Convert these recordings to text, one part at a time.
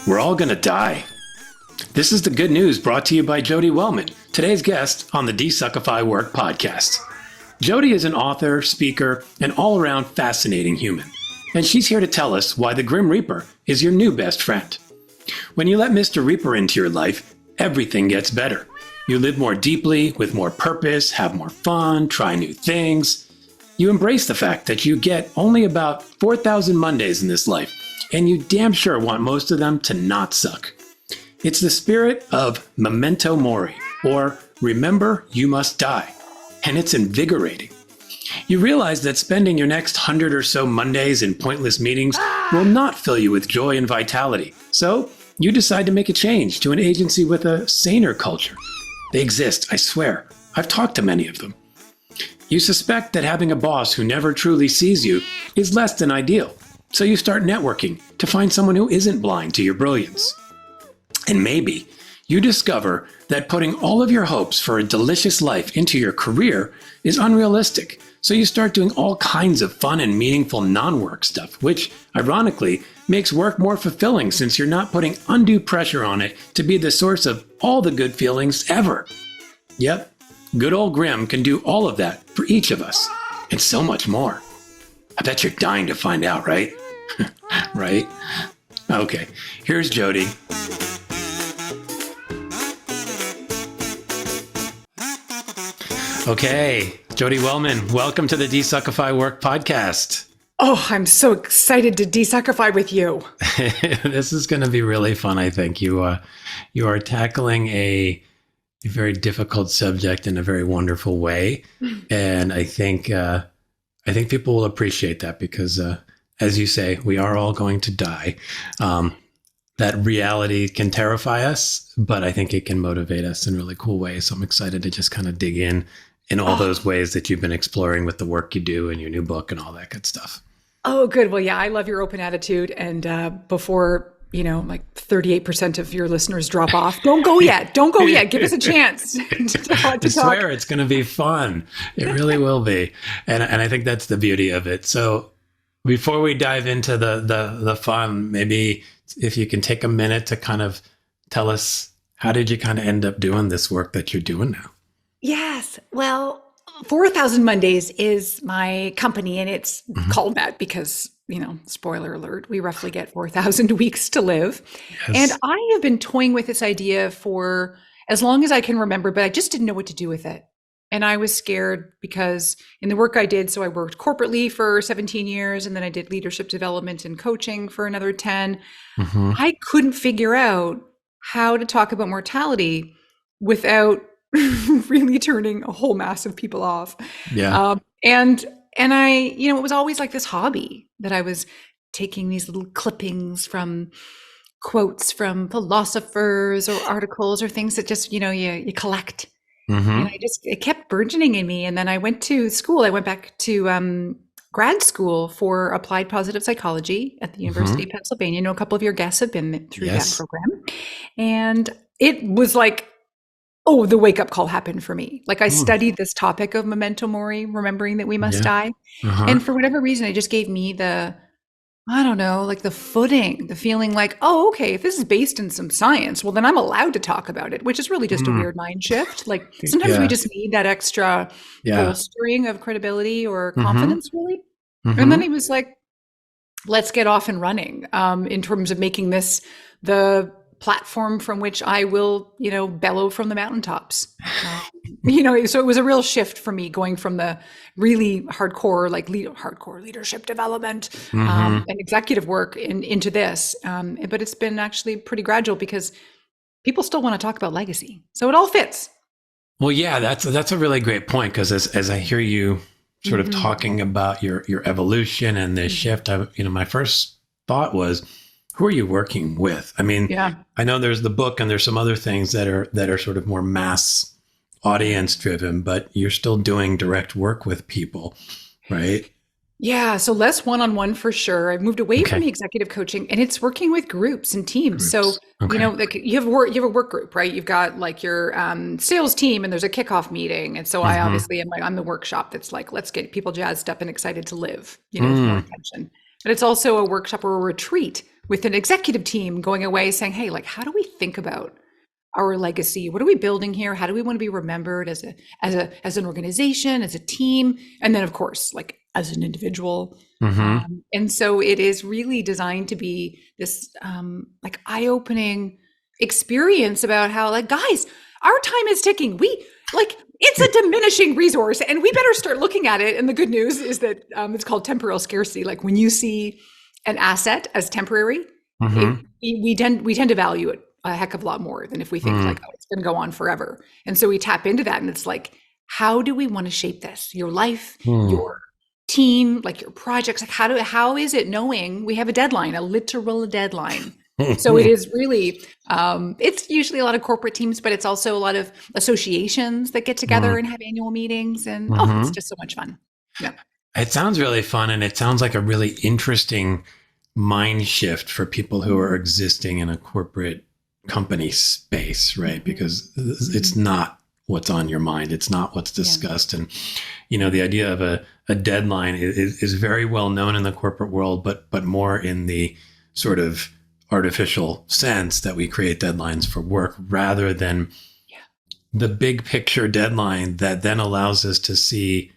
We're all gonna die. This is the good news brought to you by Jodi Wellman, today's guest on the DesuckifyWork Podcast. Jodi is an author, speaker, and all-around fascinating human. And she's here to tell us why the Grim Reaper is your new best friend. When you let Mr. Reaper into your life, everything gets better. You live more deeply, with more purpose, have more fun, try new things. You embrace the fact that you get only about 4,000 Mondays in this life, and you damn sure want most of them to not suck. It's the spirit of memento mori, or remember you must die, and it's invigorating. You realize that spending your next 100 or so Mondays in pointless meetings will not fill you with joy and vitality, so you decide to make a change to an agency with a saner culture. They exist, I swear. I've talked to many of them. You suspect that having a boss who never truly sees you is less than ideal, so you start networking to find someone who isn't blind to your brilliance. And maybe you discover that putting all of your hopes for a delicious life into your career is unrealistic, so you start doing all kinds of fun and meaningful non-work stuff, which, ironically, makes work more fulfilling since you're not putting undue pressure on it to be the source of all the good feelings ever. Yep, good old Grim can do all of that for each of us, and so much more. I bet you're dying to find out, right? Right? Okay, here's Jodi. Okay, Jodi Wellman, welcome to the DesuckifyWork Podcast. Oh, I'm so excited to desuckify with you. This is going to be really fun, I think. You are tackling a very difficult subject in a very wonderful way, and I think people will appreciate that because, as you say, we are all going to die. That reality can terrify us, but I think it can motivate us in really cool ways. So I'm excited to just kind of dig in all those ways that you've been exploring with the work you do and your new book and all that good stuff. Oh, good. Well, yeah, I love your open attitude. And before, like 38% of your listeners drop off, don't go yet. Don't go yet. Give us a chance to I swear it's going to be fun. It really will be. And I think that's the beauty of it. So before we dive into the fun, maybe if you can take a minute to kind of tell us, how did you kind of end up doing this work that you're doing now? Yes. Well, 4,000 Mondays is my company, and it's called that because, spoiler alert, we roughly get 4,000 weeks to live. Yes. And I have been toying with this idea for as long as I can remember, but I just didn't know what to do with it. And I was scared because in the work I did, so I worked corporately for 17 years, and then I did leadership development and coaching for another 10. I couldn't figure out how to talk about mortality without really turning a whole mass of people off. Yeah. And I, it was always like this hobby that I was taking these little clippings from quotes from philosophers or articles or things that just, you collect. And it kept burgeoning in me. And then I went to school. I went back to grad school for applied positive psychology at the University of Pennsylvania. I know a couple of your guests have been through that program. And it was like, the wake-up call happened for me. Like I studied this topic of memento mori, remembering that we must die. And for whatever reason, it just gave me the footing, the feeling like, okay, if this is based in some science, well, then I'm allowed to talk about it, which is really just a weird mind shift. Like sometimes we just need that extra bolstering of credibility or confidence, really. And then he was like, let's get off and running in terms of making this the platform from which I will, bellow from the mountaintops. So it was a real shift for me going from the really hardcore, hardcore leadership development and executive work into this. But it's been actually pretty gradual because people still want to talk about legacy. So it all fits. Well, yeah, that's a really great point because as I hear you sort of talking about your evolution and this shift, my first thought was, who are you working with? I mean, I know there's the book and there's some other things that are sort of more mass audience driven, but you're still doing direct work with people, right? Yeah. So less one-on-one for sure. I've moved away from the executive coaching, and it's working with groups and teams. So, you have a work group, right? You've got like your sales team, and there's a kickoff meeting. And so I obviously I'm the workshop that's like, let's get people jazzed up and excited to live, with more attention. But it's also a workshop or a retreat with an executive team going away saying, hey, like, how do we think about our legacy? What are we building here? How do we want to be remembered as an organization, as a team? And then of course, like as an individual. And so it is really designed to be this like eye-opening experience about how, like, guys, our time is ticking. It's a diminishing resource and we better start looking at it. And the good news is that it's called temporal scarcity. Like when you see an asset as temporary, we tend to value it a heck of a lot more than if we think like, oh, it's going to go on forever. And so we tap into that and it's like, how do we want to shape this? Your life, your team, like your projects, like how is it knowing we have a deadline, a literal deadline? So it is really, it's usually a lot of corporate teams, but it's also a lot of associations that get together and have annual meetings and it's just so much fun. Yeah. It sounds really fun. And it sounds like a really interesting mind shift for people who are existing in a corporate company space, right? Because it's not what's on your mind. It's not what's discussed. And, the idea of a deadline is very well known in the corporate world, but more in the sort of artificial sense that we create deadlines for work rather than the big picture deadline that then allows us to see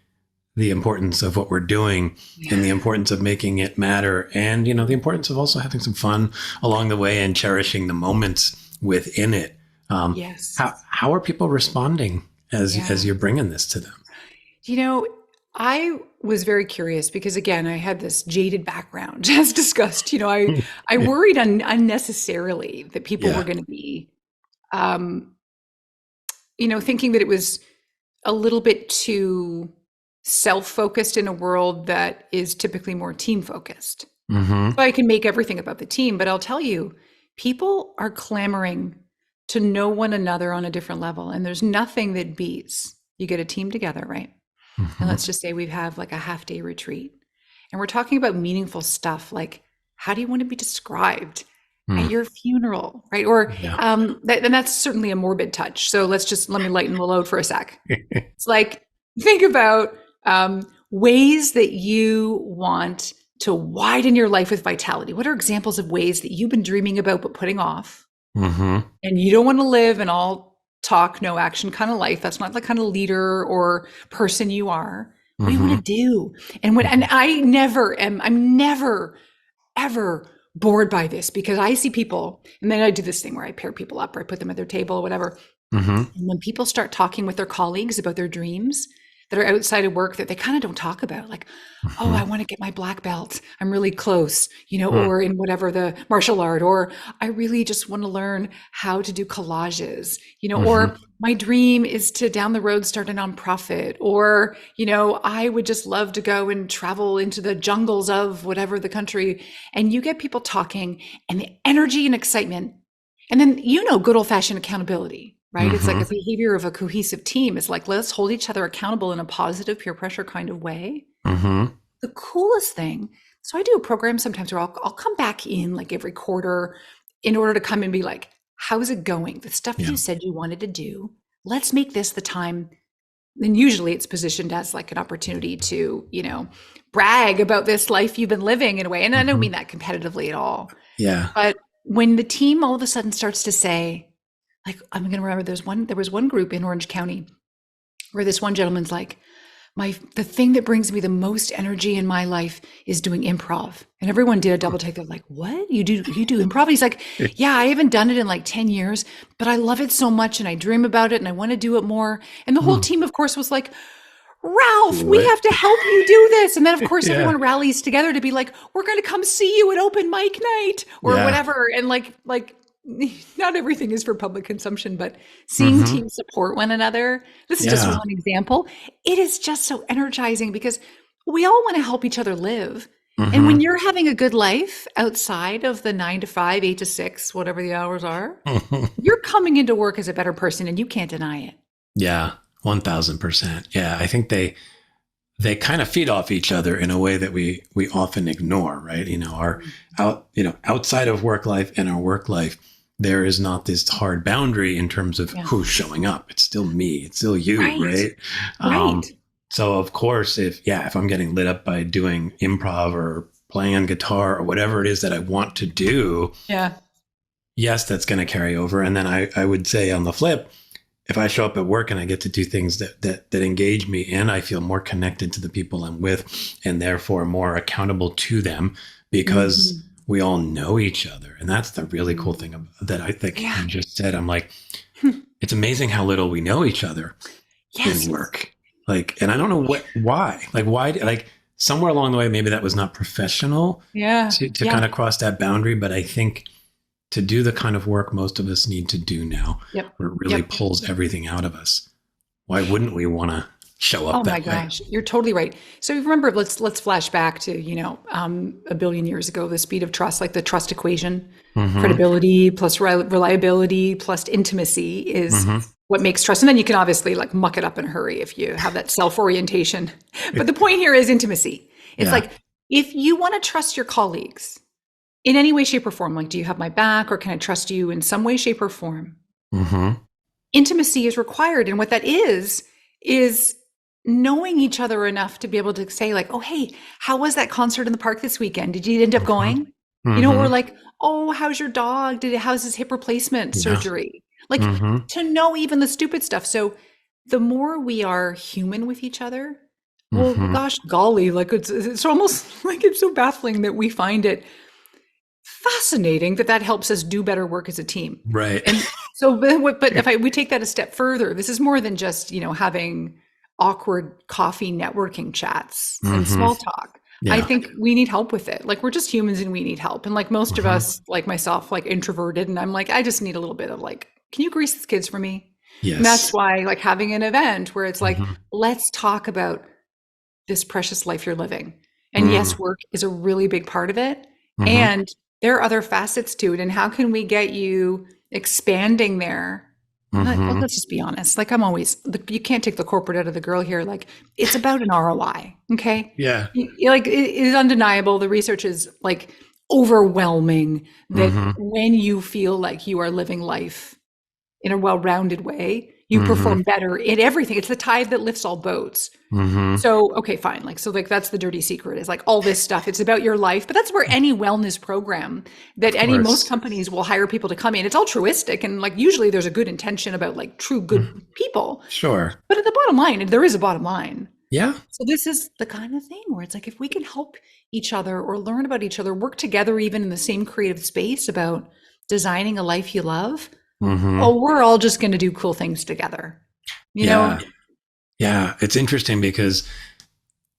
the importance of what we're doing and the importance of making it matter. And, the importance of also having some fun along the way and cherishing the moments within it. How are people responding as you're bringing this to them? I was very curious because, again, I had this jaded background, as discussed. I worried unnecessarily that people were going to be, thinking that it was a little bit too self-focused in a world that is typically more team-focused. So I can make everything about the team, but I'll tell you, people are clamoring to know one another on a different level. And there's nothing that beats, you get a team together, right? And let's just say we have like a half-day retreat and we're talking about meaningful stuff. Like, how do you want to be described at your funeral, right? Or, and that's certainly a morbid touch. So let me lighten the load for a sec. It's like, think about ways that you want to widen your life with vitality. What are examples of ways that you've been dreaming about but putting off? And you don't want to live an all talk, no action kind of life. That's not the kind of leader or person you are. What do you want to do? And I'm never, ever bored by this because I see people, and then I do this thing where I pair people up or I put them at their table or whatever. And when people start talking with their colleagues about their dreams that are outside of work that they kind of don't talk about, like, oh, I want to get my black belt. I'm really close, or in whatever the martial art, or I really just want to learn how to do collages, or my dream is to down the road start a nonprofit, or, I would just love to go and travel into the jungles of whatever the country. And you get people talking and the energy and excitement. And then, good old fashioned accountability. Right? It's like a behavior of a cohesive team. It's like, let's hold each other accountable in a positive peer pressure kind of way. The coolest thing. So I do a program sometimes where I'll come back in like every quarter in order to come and be like, how's it going? The stuff you said you wanted to do, let's make this the time. And usually it's positioned as like an opportunity to, brag about this life you've been living in a way. And I don't mean that competitively at all. Yeah. But when the team all of a sudden starts to say, like, I'm going to remember there was one group in Orange County where this one gentleman's like, the thing that brings me the most energy in my life is doing improv. And everyone did a double take. They're like, what? You do improv? He's like, yeah, I haven't done it in like 10 years, but I love it so much and I dream about it and I want to do it more. And the whole team, of course, was like, Ralph, we have to help you do this. And then, of course, everyone rallies together to be like, we're going to come see you at open mic night or whatever. And like, not everything is for public consumption, but seeing teams support one another. This is just one example. It is just so energizing because we all want to help each other live. And when you're having a good life outside of the 9 to 5, 8 to 6, whatever the hours are, you're coming into work as a better person and you can't deny it. Yeah, 1000%. Yeah, I think they kind of feed off each other in a way that we often ignore, right? Outside of work life and our work life, there is not this hard boundary in terms of who's showing up. It's still me. It's still you, right? Right. So of course, if I'm getting lit up by doing improv or playing on guitar or whatever it is that I want to do, yes, that's going to carry over. And then I would say on the flip, if I show up at work and I get to do things that engage me and I feel more connected to the people I'm with and therefore more accountable to them because we all know each other. And that's the really cool thing that I think you just said. I'm like, it's amazing how little we know each other in work. Like, and I don't know why, somewhere along the way, maybe that was not professional to kind of cross that boundary. But I think to do the kind of work most of us need to do now, where it really pulls everything out of us, why wouldn't we want to show up that way? Oh my gosh, you're totally right. So remember, let's flash back to, a billion years ago, the speed of trust, like the trust equation, credibility plus reliability plus intimacy is what makes trust. And then you can obviously like muck it up in a hurry if you have that self-orientation. But the point here is intimacy. It's like, if you want to trust your colleagues in any way, shape, or form, like, do you have my back or can I trust you in some way, shape, or form? Intimacy is required. And what that is knowing each other enough to be able to say like, oh, hey, how was that concert in the park this weekend? Did you end up going? Or like, oh, how's your dog? How's his hip replacement surgery? Like to know even the stupid stuff. So the more we are human with each other, well, gosh, golly, like it's almost like it's so baffling that we find it fascinating that helps us do better work as a team. Right. And so, but if we take that a step further, this is more than just, having awkward coffee networking chats and small talk. I think we need help with it. Like, we're just humans and we need help. And like most of us, like myself, like introverted, and I'm like, I just need a little bit of like, can you grease the skids for me? Yes. And that's why like having an event where it's like, let's talk about this precious life you're living. And yes, work is a really big part of it. And there are other facets to it. And how can we get you expanding there? Let's just be honest. Like, you can't take the corporate out of the girl here. Like, it's about an ROI. Okay. Yeah. Like, it is undeniable. The research is like overwhelming that when you feel like you are living life in a well-rounded way, you perform better in everything. It's the tide that lifts all boats. So, okay, fine. Like, so like, that's the dirty secret is like all this stuff. It's about your life, but that's where any wellness program that most companies will hire people to come in. It's altruistic. And like, usually there's a good intention about like true good people. Sure. But at the bottom line, there is a bottom line. Yeah. So this is the kind of thing where it's like, if we can help each other or learn about each other, work together, even in the same creative space about designing a life you love, we're all just going to do cool things together. You know? Yeah. It's interesting because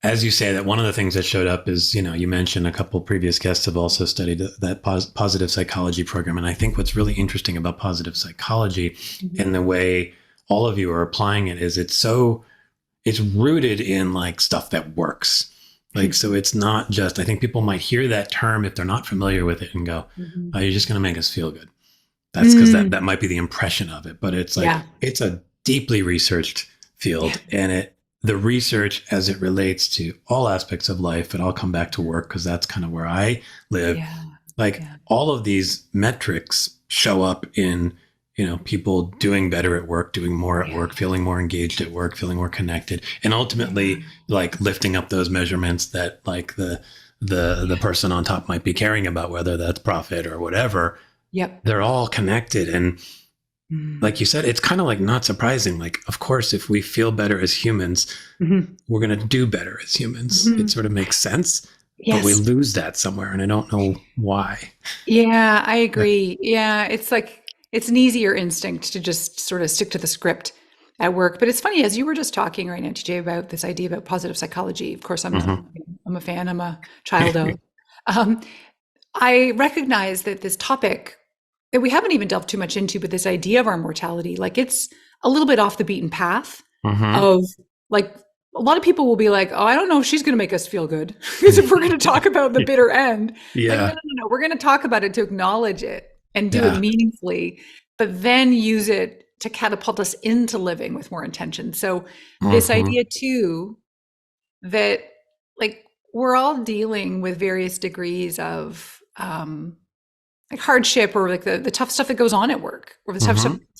as you say that, one of the things that showed up is, you mentioned a couple previous guests have also studied that positive psychology program. And I think what's really interesting about positive psychology and the way all of you are applying it is it's rooted in like stuff that works. Like, so it's not just, I think people might hear that term if they're not familiar with it and go, oh, you're just going to make us feel good. That's because that might be the impression of it, but it's like, it's a deeply researched field and the research as it relates to all aspects of life, and I'll come back to work because that's kind of where I live. All of these metrics show up in, people doing better at work, doing more at work, feeling more engaged at work, feeling more connected, and ultimately like lifting up those measurements that like the person on top might be caring about, whether that's profit or whatever. They're all connected. And like you said, it's kind of like not surprising. Like, of course, if we feel better as humans, we're going to do better as humans. It sort of makes sense, but we lose that somewhere. And I don't know why. Yeah, I agree. Yeah. It's like, it's an easier instinct to just sort of stick to the script at work. But it's funny, as you were just talking right now, TJ, about this idea about positive psychology. Of course, I'm a fan. I'm a child of. I recognize that this topic that we haven't even delved too much into, but this idea of our mortality, like it's a little bit off the beaten path of like, a lot of people will be like, oh, I don't know if she's going to make us feel good. Because if we're going to talk about the bitter end, like, no, we're going to talk about it to acknowledge it and do it meaningfully, but then use it to catapult us into living with more intention. So this idea too, that like we're all dealing with various degrees of like hardship or like the tough stuff that goes on at work or the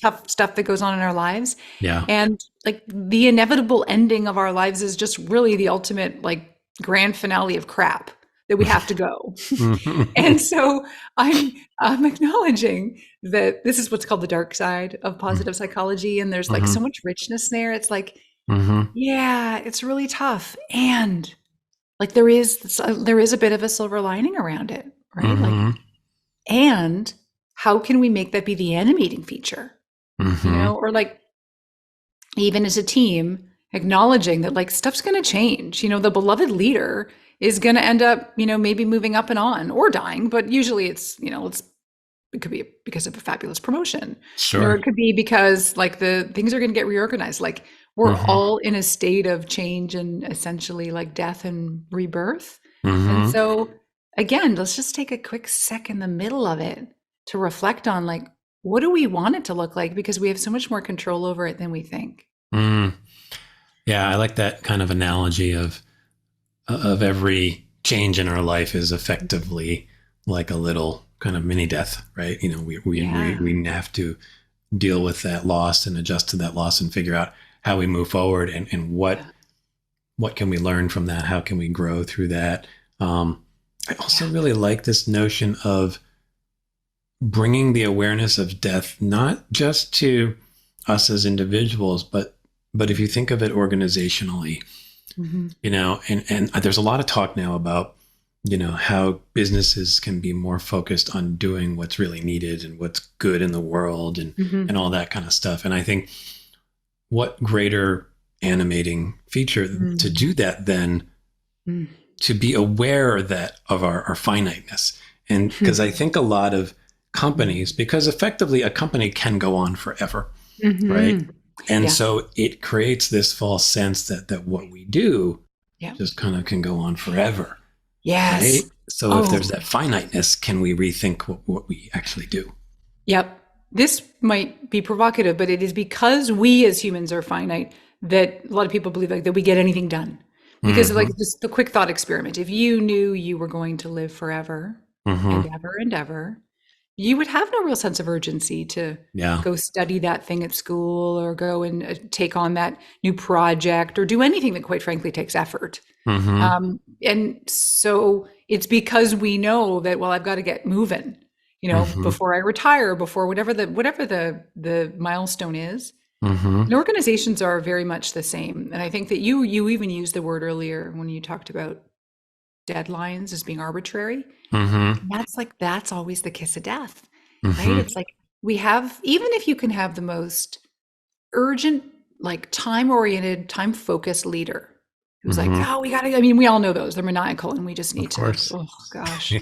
tough stuff that goes on in our lives. And like the inevitable ending of our lives is just really the ultimate like grand finale of crap that we have to go. Mm-hmm. And so I'm acknowledging that this is what's called the dark side of positive psychology. And there's like so much richness there. It's like, yeah, it's really tough. And like there is a bit of a silver lining around it, right? Like, and how can we make that be the animating feature? You know, or like even as a team, acknowledging that like stuff's going to change. You know, the beloved leader is going to end up, you know, maybe moving up and on or dying, but usually it's, you know, it could be because of a fabulous promotion. Sure. Or it could be because like the things are going to get reorganized. Like we're all in a state of change and essentially like death and rebirth. And so again, let's just take a quick sec in the middle of it to reflect on like, what do we want it to look like? Because we have so much more control over it than we think. Yeah, I like that kind of analogy of every change in our life is effectively like a little kind of mini death, right? You know, we have to deal with that loss and adjust to that loss and figure out how we move forward and what can we learn from that? How can we grow through that? I also really like this notion of bringing the awareness of death, not just to us as individuals, but if you think of it organizationally, you know, and there's a lot of talk now about, you know, how businesses can be more focused on doing what's really needed and what's good in the world and all that kind of stuff. And I think what greater animating feature to do that than to be aware of our finiteness. And because I think a lot of companies, because effectively a company can go on forever, right? And so it creates this false sense that what we do just kind of can go on forever. Yes. Right? So if there's that finiteness, can we rethink what we actually do? Yep. This might be provocative, but it is because we as humans are finite that a lot of people believe like that we get anything done. Because like just the quick thought experiment, if you knew you were going to live forever and ever and ever, you would have no real sense of urgency to go study that thing at school or go and take on that new project or do anything that quite frankly takes effort. And so it's because we know that, well, I've got to get moving, you know, before I retire, before whatever the milestone is. And organizations are very much the same. And I think that you even used the word earlier when you talked about deadlines as being arbitrary. That's always the kiss of death, right? It's like we have, even if you can have the most urgent, like time-oriented, time-focused leader who's like, oh, we gotta, I mean, we all know those, they're maniacal and we just need to, oh gosh.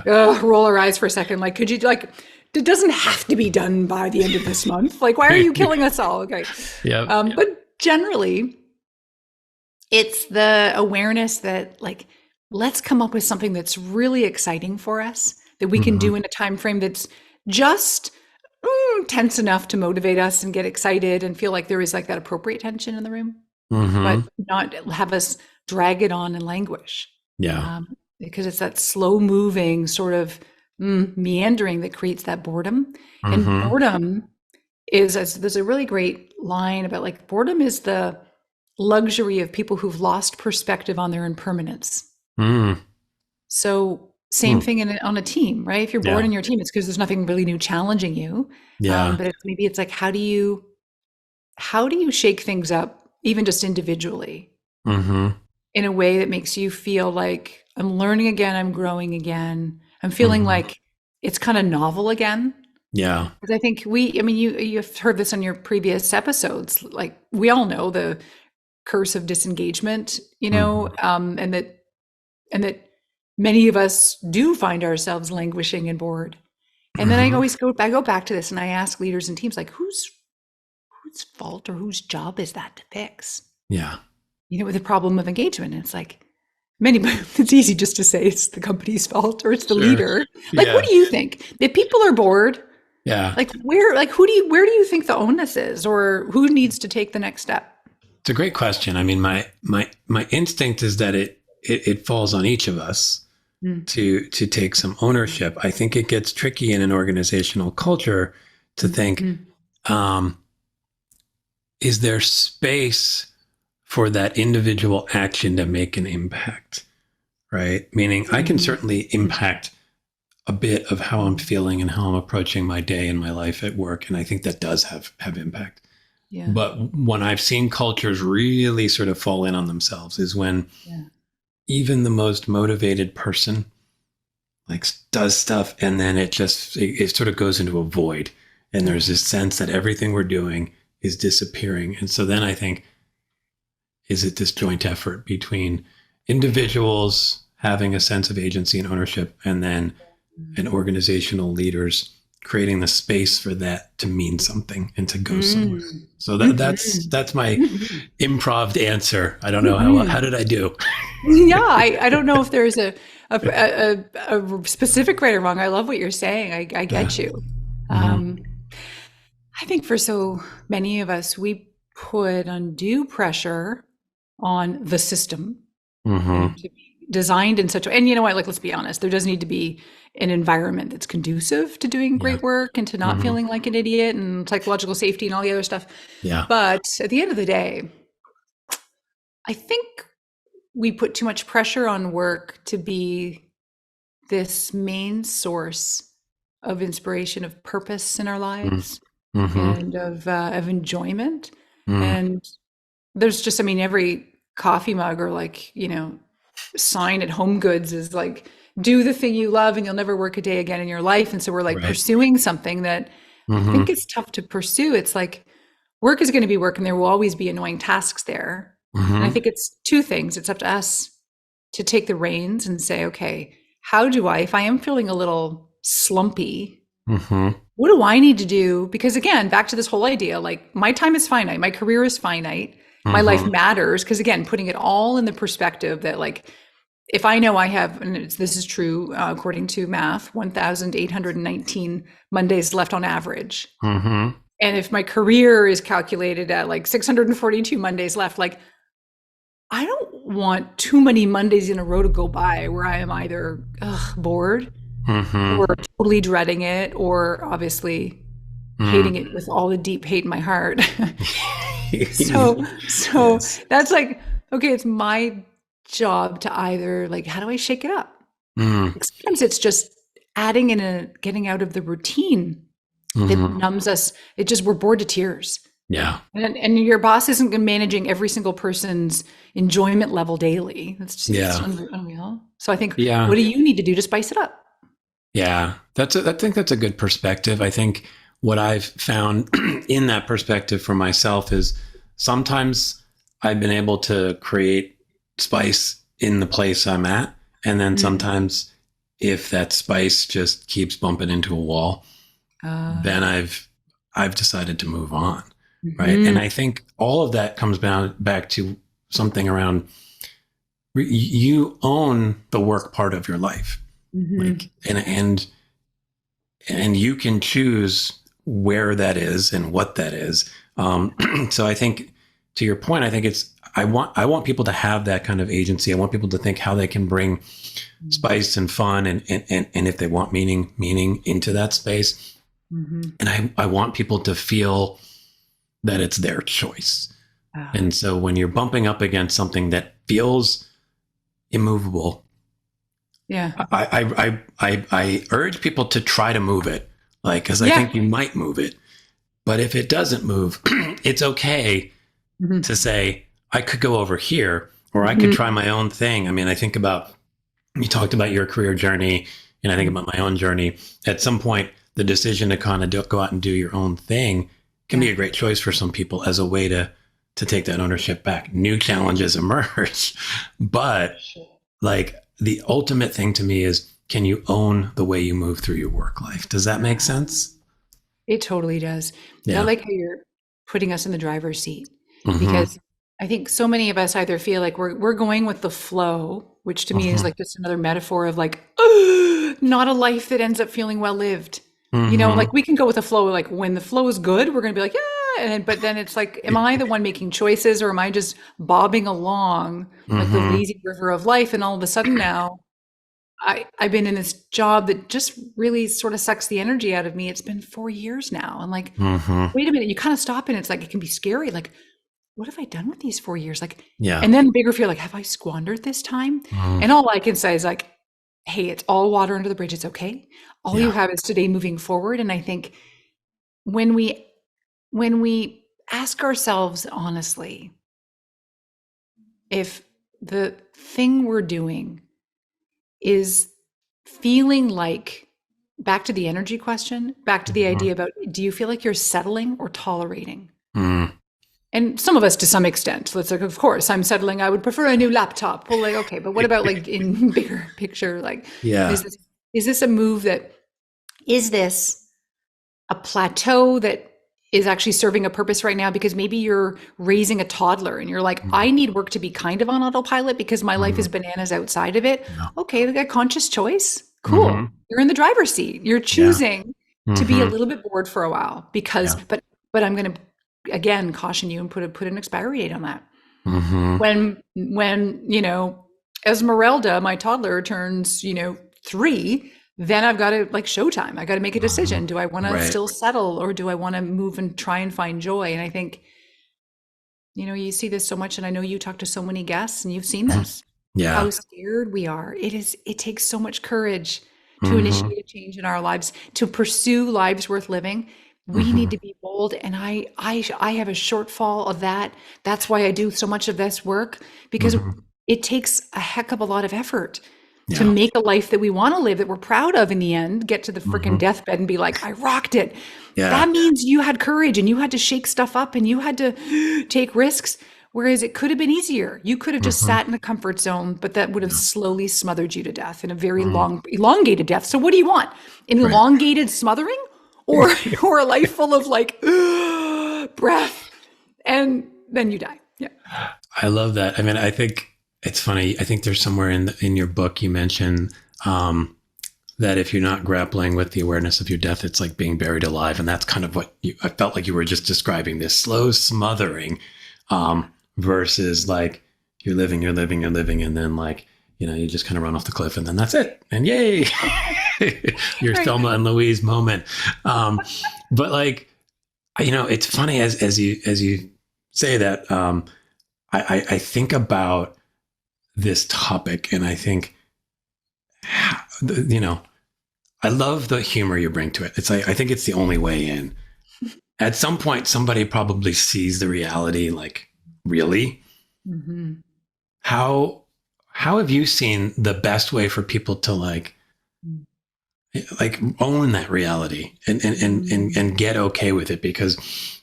Roll our eyes for a second. Like, could you like, it doesn't have to be done by the end of this month. Like, why are you killing us all? Okay. But generally it's the awareness that like, let's come up with something that's really exciting for us that we can do in a time frame that's just tense enough to motivate us and get excited and feel like there is like that appropriate tension in the room, but not have us drag it on and languish. Because it's that slow moving sort of meandering that creates that boredom. And boredom is, there's a really great line about like boredom is the luxury of people who've lost perspective on their impermanence. So same thing on a team, right? If you're bored in your team, it's because there's nothing really new challenging you. But maybe it's like, how do you shake things up, even just individually, in a way that makes you feel like I'm learning again, I'm growing again, I'm feeling like it's kind of novel again. Because I think you've heard this on your previous episodes. Like we all know the curse of disengagement, you know, and that many of us do find ourselves languishing and bored. And then I go back to this and I ask leaders and teams, like, whose fault or whose job is that to fix? You know, with the problem of engagement. And it's like, it's easy just to say it's the company's fault or it's the leader. Like, what do you think? If people are bored, like where do you think the onus is, or who needs to take the next step? It's a great question. I mean, my instinct is that it falls on each of us to take some ownership. I think it gets tricky in an organizational culture to think, is there space for that individual action to make an impact, right? Meaning I can certainly impact a bit of how I'm feeling and how I'm approaching my day and my life at work. And I think that does have impact. Yeah. But when I've seen cultures really sort of fall in on themselves is when even the most motivated person like does stuff and then it sort of goes into a void. And there's this sense that everything we're doing is disappearing. And so then I think, is it this joint effort between individuals having a sense of agency and ownership and then and organizational leaders creating the space for that to mean something and to go somewhere. So that's my improv answer. I don't know how did I do? Yeah, I don't know if there's a specific right or wrong. I love what you're saying. I get you. I think for so many of us, we put undue pressure on the system to be designed in such a way. And you know what, like, let's be honest, there does need to be an environment that's conducive to doing great work and to not feeling like an idiot and psychological safety and all the other stuff. Yeah. But at the end of the day, I think we put too much pressure on work to be this main source of inspiration, of purpose in our lives and of enjoyment. And there's just, I mean, every coffee mug or like, you know, sign at Home Goods is like, do the thing you love and you'll never work a day again in your life. And so we're like pursuing something that I think it's tough to pursue. It's like work is going to be work and there will always be annoying tasks there. And I think it's two things. It's up to us to take the reins and say, okay, how do I, if I am feeling a little slumpy, what do I need to do? Because again, back to this whole idea, like my time is finite, my career is finite, my life matters. Because again, putting it all in the perspective that like, if I know I have, and this is true according to math, 1,819 Mondays left on average. And if my career is calculated at like 642 Mondays left, like I don't want too many Mondays in a row to go by where I am either bored or totally dreading it or obviously hating it with all the deep hate in my heart. So that's like, okay, it's my job to either like, how do I shake it up? Sometimes it's just adding in getting out of the routine that numbs us. It just, we're bored to tears. Yeah. And your boss isn't managing every single person's enjoyment level daily. That's just unreal. So I think, what do you need to do to spice it up? Yeah, I think that's a good perspective. I think what I've found in that perspective for myself is sometimes I've been able to create spice in the place I'm at. And then sometimes if that spice just keeps bumping into a wall, then I've decided to move on. Right. And I think all of that comes back to something around you own the work part of your life. Like, and you can choose where that is and what that is. So I think to your point, I think I want people to have that kind of agency. I want people to think how they can bring spice and fun and if they want meaning into that space. And I want people to feel that it's their choice. And so when you're bumping up against something that feels immovable, I urge people to try to move it, like, because I think you might move it. But if it doesn't move, it's okay to say, I could go over here, or I could try my own thing. I mean, I think about, you talked about your career journey, and I think about my own journey. At some point, the decision to kind of go out and do your own thing can be a great choice for some people as a way to take that ownership back. New challenges emerge, but like the ultimate thing to me is, can you own the way you move through your work life? Does that make sense? It totally does. I like how you're putting us in the driver's seat, because I think so many of us either feel like we're going with the flow, which to me is like just another metaphor of like, not a life that ends up feeling well lived. You know, like we can go with the flow, like when the flow is good, we're going to be like, but then it's like, am I the one making choices, or am I just bobbing along like the lazy river of life? And all of a sudden now I've been in this job that just really sort of sucks the energy out of me. It's been 4 years now. And like, wait a minute, you kind of stop and it's like, it can be scary. Like, what have I done with these 4 years? Like, Yeah. and then bigger fear, like, have I squandered this time? And all I can say is like, hey, it's all water under the bridge. It's okay. All you have is today moving forward. And I think when we ask ourselves honestly, if the thing we're doing is feeling like, back to the energy question, back to the idea about, do you feel like you're settling or tolerating? And some of us to some extent. So it's like, of course, I'm settling. I would prefer a new laptop. Well, like, okay, but what about like in bigger picture? Like, is this a move that, is this a plateau that is actually serving a purpose right now? Because maybe you're raising a toddler and you're like, I need work to be kind of on autopilot because my life is bananas outside of it. Okay, like a conscious choice. Cool. You're in the driver's seat. You're choosing to be a little bit bored for a while because, but I'm going to, again, caution you and put an expiry date on that. When, you know, Esmeralda, my toddler, turns, 3, then I've got to, like, showtime. I got to make a decision. Do I want to still settle, or do I want to move and try and find joy? And I think, you see this so much, and I know you talk to so many guests and you've seen this. How scared we are. It takes so much courage to initiate a change in our lives, to pursue lives worth living. We need to be bold. And I have a shortfall of that. That's why I do so much of this work, because it takes a heck of a lot of effort to make a life that we want to live, that we're proud of in the end, get to the freaking deathbed and be like, I rocked it. That means you had courage and you had to shake stuff up and you had to take risks. Whereas it could have been easier. You could have just sat in the comfort zone, but that would have slowly smothered you to death in a very long, elongated death. So what do you want? An elongated smothering, or a life full of like breath, and then you die? Yeah. I love that. I mean, I think it's funny. I think there's somewhere in your book you mention that if you're not grappling with the awareness of your death, it's like being buried alive. And that's kind of what I felt like you were just describing, this slow smothering. Versus like you're living, and then like, you just kind of run off the cliff and then that's it. And yay, your Thelma and Louise moment. But like, it's funny as you say that, I think about this topic and I think, I love the humor you bring to it. It's like, I think it's the only way in. At some point, somebody probably sees the reality, like, really? How have you seen the best way for people to like own that reality and get okay with it? Because,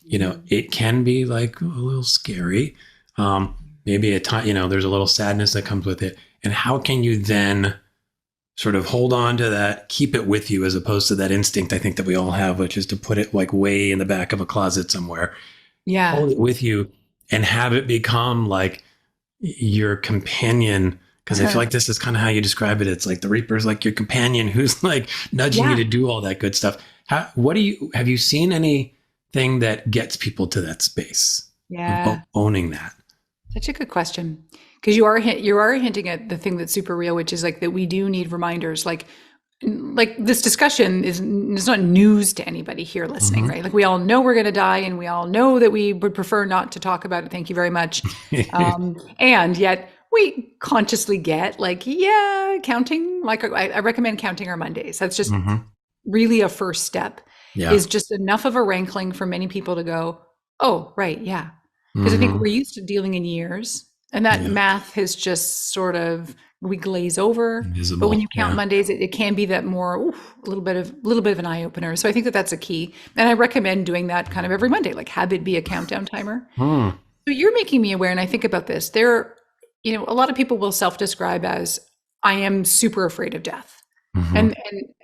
it can be like a little scary. Maybe a time, there's a little sadness that comes with it. And how can you then sort of hold on to that, keep it with you, as opposed to that instinct I think that we all have, which is to put it like way in the back of a closet somewhere. Yeah. Hold it with you and have it become like your companion. Because I feel like this is kind of how you describe it. It's like the Reaper's like your companion who's like nudging you to do all that good stuff. Have you seen anything that gets people to that space? Of owning that? Such a good question. Because you are hinting at the thing that's super real, which is like that we do need reminders. Like this discussion is not news to anybody here listening, right? Like we all know we're going to die, and we all know that we would prefer not to talk about it. Thank you very much. And yet we consciously get like, counting. Like I recommend counting our Mondays. That's just really a first step. Is just enough of a rankling for many people to go, oh, right, yeah. Because I think we're used to dealing in years. And that math has just sort of, we glaze over. Invisible. But when you count Mondays, it can be that more, a little bit of an eye opener. So I think that's a key. And I recommend doing that kind of every Monday, like have it be a countdown timer. So you're making me aware, and I think about this. There, a lot of people will self-describe as, I am super afraid of death. And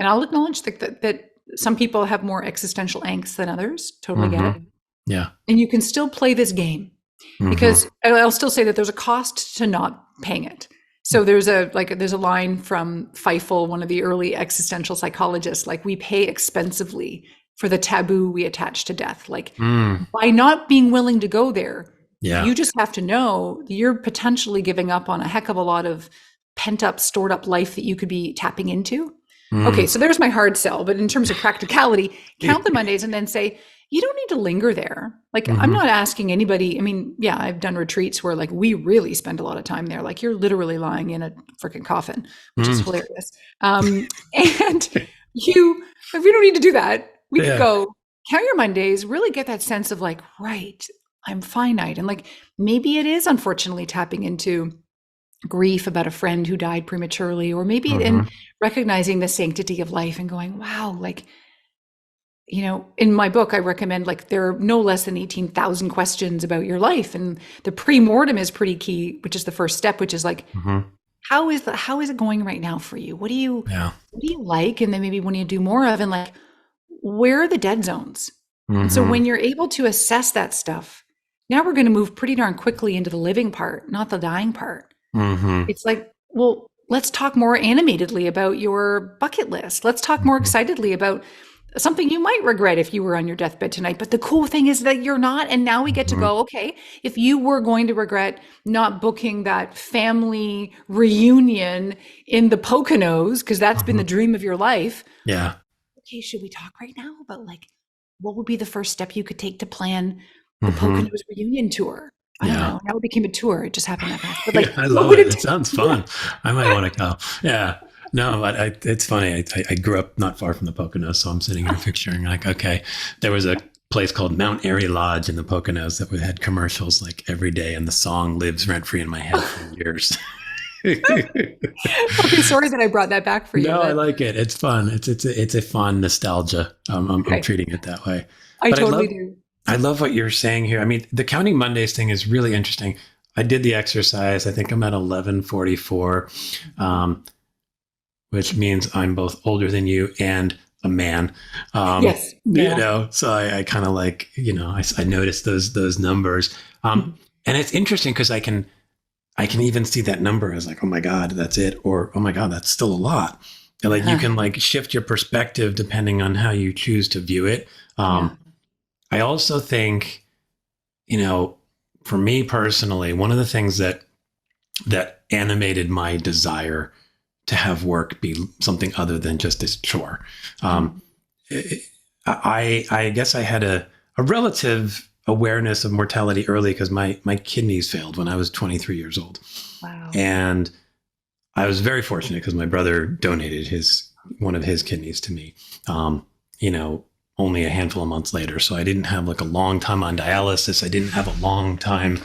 I'll acknowledge that some people have more existential angst than others. Totally get it. Yeah. And you can still play this game. Because I'll still say that there's a cost to not paying it. So there's a line from Feifel, one of the early existential psychologists, like we pay expensively for the taboo we attach to death. Like by not being willing to go there, you just have to know you're potentially giving up on a heck of a lot of pent up, stored up life that you could be tapping into. Okay, so there's my hard sell. But in terms of practicality, count the Mondays and then say, you don't need to linger there. Like, I'm not asking anybody. I mean, yeah, I've done retreats where like we really spend a lot of time there. Like you're literally lying in a freaking coffin, which is hilarious. And if you don't need to do that, we could go count your Mondays, really get that sense of like, right, I'm finite. And like, maybe it is unfortunately tapping into grief about a friend who died prematurely, or maybe in recognizing the sanctity of life and going, wow, like, you know, in my book, I recommend like there are no less than 18,000 questions about your life. And the pre-mortem is pretty key, which is the first step, which is like, how is it going right now for you? What do you like? And then maybe when you do more of, and like, where are the dead zones? And so when you're able to assess that stuff, now we're going to move pretty darn quickly into the living part, not the dying part. It's like, well, let's talk more animatedly about your bucket list. Let's talk more excitedly about something you might regret if you were on your deathbed tonight. But the cool thing is that you're not. And now we get to go, okay, if you were going to regret not booking that family reunion in the Poconos, because that's been the dream of your life. Yeah. Okay, should we talk right now about like, what would be the first step you could take to plan the Poconos reunion tour? I don't know. Now it became a tour. It just happened that fast. But like, I love it. It sounds fun. I might want to go. Yeah. No, but it's funny. I grew up not far from the Poconos, so I'm sitting here picturing like, okay, there was a place called Mount Airy Lodge in the Poconos that had commercials like every day, and the song lives rent free in my head for years. Okay, sorry that I brought that back for you. No, I like it. It's fun. It's a fun nostalgia. I'm treating it that way. I totally do. I love what you're saying here. I mean, the counting Mondays thing is really interesting. I did the exercise. I think I'm at 1144, which means I'm both older than you and a man. Yes. You know, so I kind of like, you know, I noticed those numbers. And it's interesting because I can even see that number as like, oh my God, that's it. Or, oh my God, that's still a lot. And like, you can like shift your perspective depending on how you choose to view it. I also think, you know, for me personally, one of the things that animated my desire to have work be something other than just a chore. I guess I had a relative awareness of mortality early because my kidneys failed when I was 23 years old. Wow. And I was very fortunate because my brother donated one of his kidneys to me, you know, only a handful of months later. So I didn't have like a long time on dialysis. I didn't have a long time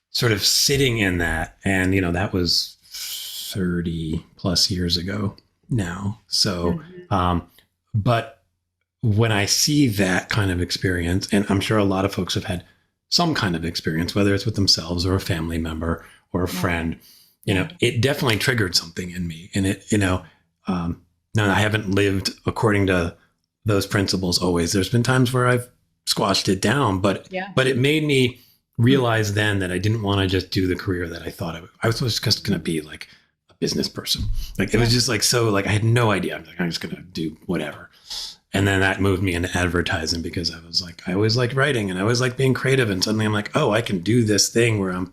sort of sitting in that. And, you know, that was 30 plus years ago now. So, but when I see that kind of experience, and I'm sure a lot of folks have had some kind of experience, whether it's with themselves or a family member or a friend, you know, it definitely triggered something in me. And it, you know, now I haven't lived according to those principles always. There's been times where I've squashed it down, but it made me realize then that I didn't want to just do the career that I thought I was just going to be like a business person. Like it was just like, so like, I had no idea. I'm like, I'm just going to do whatever. And then that moved me into advertising because I was like, I always liked writing and I always liked being creative. And suddenly I'm like, oh, I can do this thing where and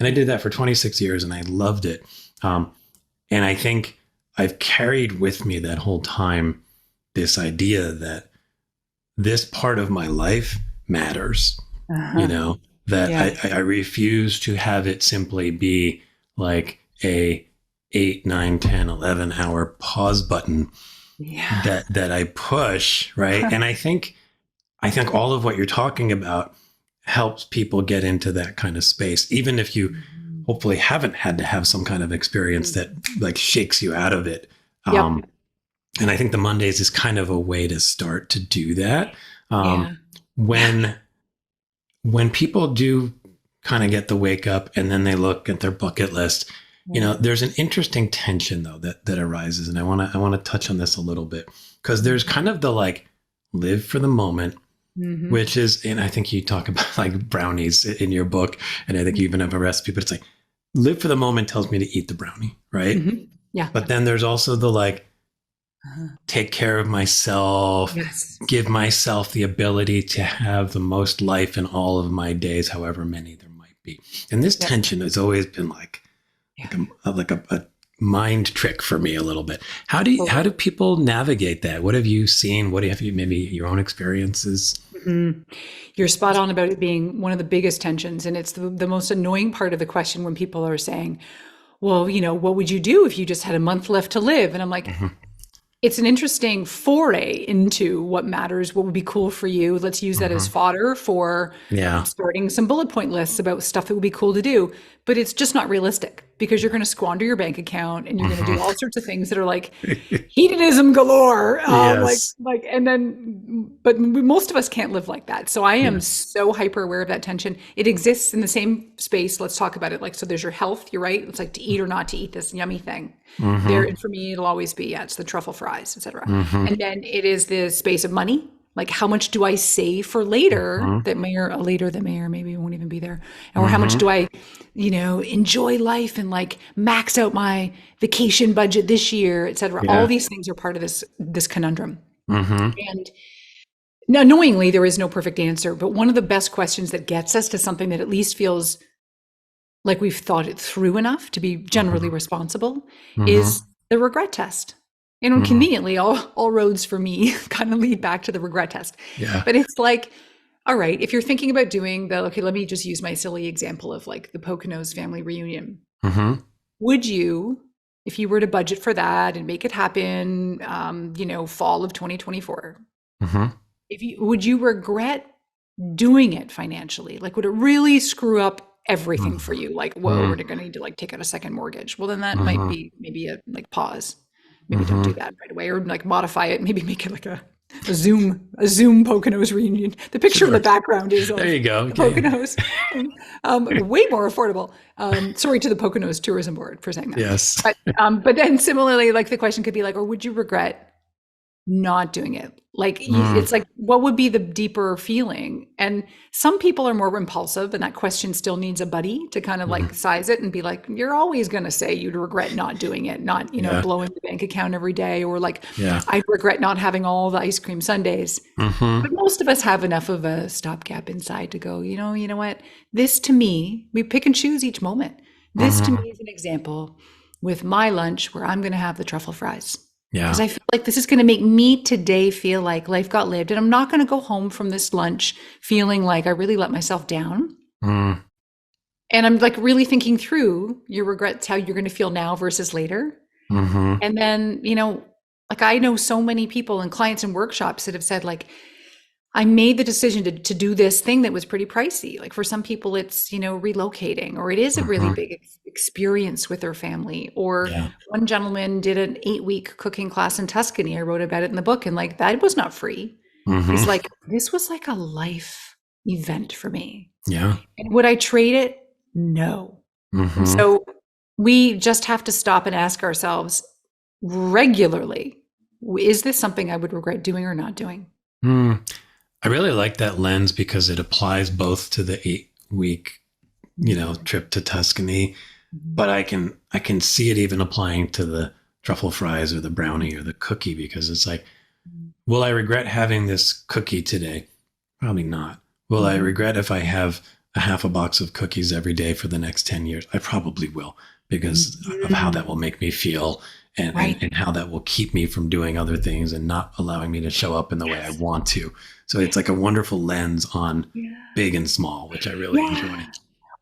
I did that for 26 years and I loved it. And I think I've carried with me that whole time this idea that this part of my life matters, you know, that I refuse to have it simply be like a 8, 9, 10, 11 hour pause button that I push. Right. And I think all of what you're talking about helps people get into that kind of space, even if you hopefully haven't had to have some kind of experience that like shakes you out of it. And I think the Mondays is kind of a way to start to do that. When people do kind of get the wake up and then they look at their bucket list, you know, there's an interesting tension though that arises. And I want to touch on this a little bit because there's kind of the like live for the moment, which is, and I think you talk about like brownies in your book. And I think you even have a recipe, but it's like live for the moment tells me to eat the brownie. Right. But then there's also the like, take care of myself, give myself the ability to have the most life in all of my days, however many there might be. And this tension has always been like a mind trick for me a little bit. How do people navigate that? What have you seen? What have you, maybe your own experiences? Mm-hmm. You're spot on about it being one of the biggest tensions. And it's the most annoying part of the question when people are saying, well, what would you do if you just had a month left to live? And I'm like, it's an interesting foray into what matters, what would be cool for you. Let's use that as fodder for starting some bullet point lists about stuff that would be cool to do. But it's just not realistic because you're going to squander your bank account and you're going to do all sorts of things that are like hedonism galore. But most of us can't live like that. So I am so hyper aware of that tension. It exists in the same space. Let's talk about it. Like, so there's your health. You're right. It's like to eat or not to eat this yummy thing. There, and for me, it'll always be, it's the truffle fries, etc. And then it is the space of money. Like, how much do I save for later that may or maybe won't even be there? Or how much do I, enjoy life and like max out my vacation budget this year, et cetera. All these things are part of this conundrum. And now, annoyingly, there is no perfect answer, but one of the best questions that gets us to something that at least feels like we've thought it through enough to be generally responsible is the regret test. And conveniently, all roads for me kind of lead back to the regret test. But it's like, all right, if you're thinking about doing let me just use my silly example of like the Poconos family reunion. Would you, if you were to budget for that and make it happen, fall of 2024, would you regret doing it financially? Like, would it really screw up everything for you? Like, whoa, we're going to need to like take out a second mortgage. Well, then that might be maybe a like pause. Maybe don't do that right away, or like modify it. Maybe make it like a Zoom Poconos reunion. The picture in the background is there you go. Poconos, way more affordable. Sorry to the Poconos Tourism Board for saying that. Yes, but then similarly, like the question could be like, or would you regret not doing it? Like, it's like, what would be the deeper feeling? And some people are more impulsive, and that question still needs a buddy to kind of like size it and be like, you're always going to say you'd regret not doing it, not, blowing the bank account every day, or like, I regret not having all the ice cream sundaes. But most of us have enough of a stopgap inside to go, you know what, this to me, we pick and choose each moment. This to me is an example with my lunch where I'm going to have the truffle fries. Because I feel like this is going to make me today feel like life got lived. And I'm not going to go home from this lunch feeling like I really let myself down. And I'm like really thinking through your regrets, how you're going to feel now versus later. And then, like I know so many people and clients and workshops that have said like, I made the decision to do this thing that was pretty pricey. Like for some people it's, relocating, or it is a really big experience with their family. Or one gentleman did an 8-week cooking class in Tuscany. I wrote about it in the book, and like, that was not free. He's like, this was like a life event for me. And would I trade it? No. So we just have to stop and ask ourselves regularly, is this something I would regret doing or not doing? I really like that lens because it applies both to the 8-week, trip to Tuscany, but I can see it even applying to the truffle fries or the brownie or the cookie, because it's like, will I regret having this cookie today? Probably not. Will I regret if I have a half a box of cookies every day for the next 10 years? I probably will, because of how that will make me feel. And how that will keep me from doing other things and not allowing me to show up in the way I want to. So it's like a wonderful lens on big and small, which I really enjoy.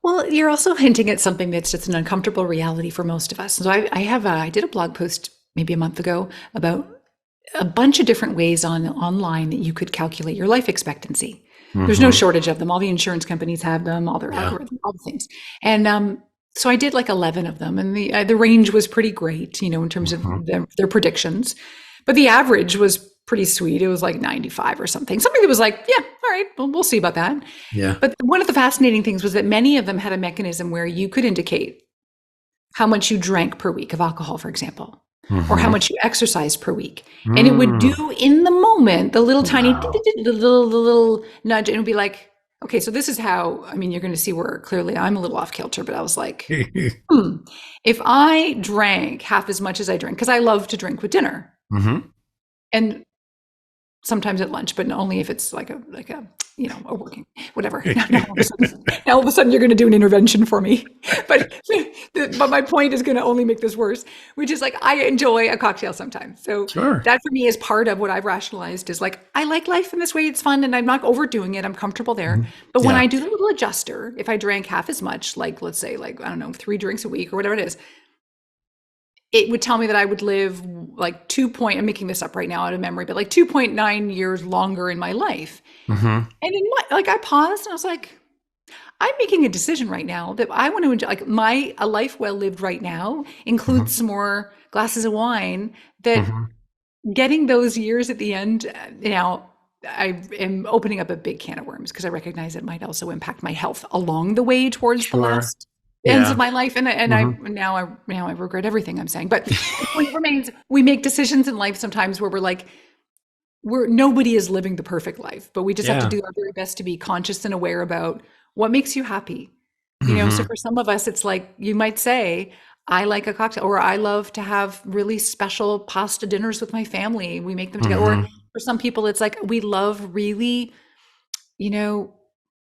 Well, you're also hinting at something that's just an uncomfortable reality for most of us. So I did a blog post maybe a month ago about a bunch of different ways online that you could calculate your life expectancy. There's no shortage of them. All the insurance companies have them, all their algorithms, all the things. And so I did like 11 of them, and the range was pretty great, in terms of their predictions. But the average was pretty sweet. It was like 95 or something that was like, all right, well, we'll see about that. But one of the fascinating things was that many of them had a mechanism where you could indicate how much you drank per week of alcohol, for example, or how much you exercised per week. And it would do in the moment, the little tiny, the little nudge, and it would be like, okay, so this is how, you're going to see where clearly I'm a little off kilter, but I was like, if I drank half as much as I drink, because I love to drink with dinner and sometimes at lunch, but only if it's like a are working, whatever. Now all of a sudden you're going to do an intervention for me. But my point is going to only make this worse, which is like, I enjoy a cocktail sometimes. So that for me is part of what I've rationalized is like, I like life in this way. It's fun and I'm not overdoing it. I'm comfortable there. But when I do the little adjuster, if I drank half as much, like let's say like, I don't know, 3 drinks a week or whatever it is, it would tell me that I would live like I'm making this up right now out of memory, but like 2.9 years longer in my life. And I paused and I was like, I'm making a decision right now that I want to enjoy, like a life well lived right now includes some more glasses of wine, that getting those years at the end, I am opening up a big can of worms because I recognize it might also impact my health along the way towards the last ends of my life. And I regret everything I'm saying, but the point remains, we make decisions in life sometimes where we're like, nobody is living the perfect life, but we just have to do our very best to be conscious and aware about what makes you happy. So for some of us, it's like, you might say, I like a cocktail, or I love to have really special pasta dinners with my family. We make them together. Or for some people, it's like, we love really,